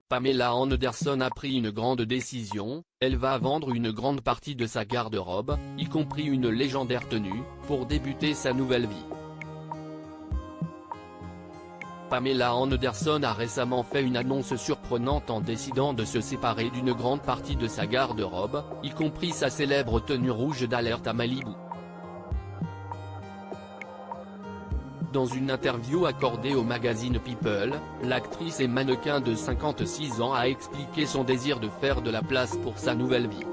Pamela Anderson a pris une grande décision, elle va vendre une grande partie de sa garde-robe, y compris une légendaire tenue, pour débuter sa nouvelle vie. Pamela Anderson a récemment fait une annonce surprenante en décidant de se séparer d'une grande partie de sa garde-robe, y compris sa célèbre tenue rouge d'Alerte à Malibu. Dans une interview accordée au magazine People, l'actrice et mannequin de 56 ans a expliqué son désir de faire de la place pour sa nouvelle vie.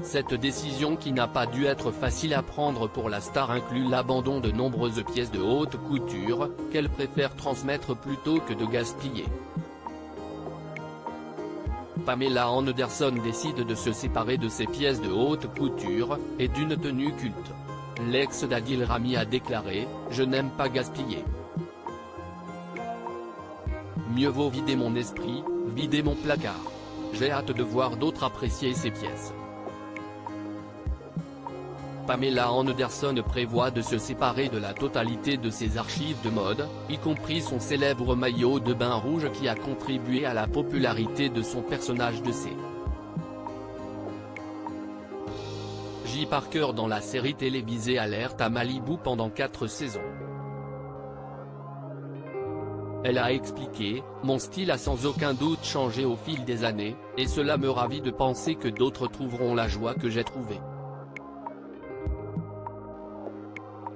Cette décision qui n'a pas dû être facile à prendre pour la star inclut l'abandon de nombreuses pièces de haute couture, qu'elle préfère transmettre plutôt que de gaspiller. Pamela Anderson décide de se séparer de ses pièces de haute couture, et d'une tenue culte. L'ex d'Adil Rami a déclaré « Je n'aime pas gaspiller. Mieux vaut vider mon esprit, vider mon placard. J'ai hâte de voir d'autres apprécier ces pièces ». Pamela Anderson prévoit de se séparer de la totalité de ses archives de mode, y compris son célèbre maillot de bain rouge qui a contribué à la popularité de son personnage de C. J. Parker dans la série télévisée Alerte à Malibu pendant 4 saisons. Elle a expliqué « Mon style a sans aucun doute changé au fil des années, et cela me ravit de penser que d'autres trouveront la joie que j'ai trouvée.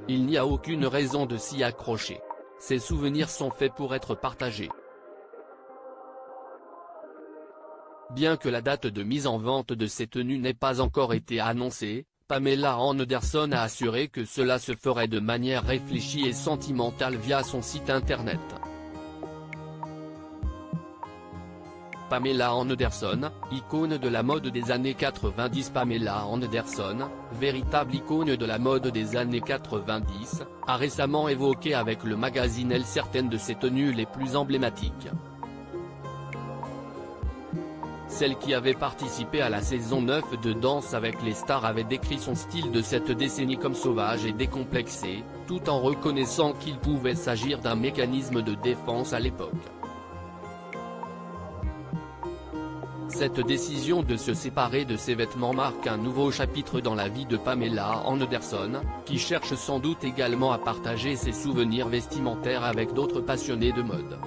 Il n'y a aucune raison de s'y accrocher. Ces souvenirs sont faits pour être partagés. » Bien que la date de mise en vente de ces tenues n'ait pas encore été annoncée, Pamela Anderson a assuré que cela se ferait de manière réfléchie et sentimentale via son site internet. Pamela Anderson, icône de la mode des années 90. Pamela Anderson, véritable icône de la mode des années 90, a récemment évoqué avec le magazine Elle certaines de ses tenues les plus emblématiques. Celle qui avait participé à la saison 9 de Danse avec les stars avait décrit son style de cette décennie comme sauvage et décomplexé, tout en reconnaissant qu'il pouvait s'agir d'un mécanisme de défense à l'époque. Cette décision de se séparer de ses vêtements marque un nouveau chapitre dans la vie de Pamela Anderson, qui cherche sans doute également à partager ses souvenirs vestimentaires avec d'autres passionnés de mode.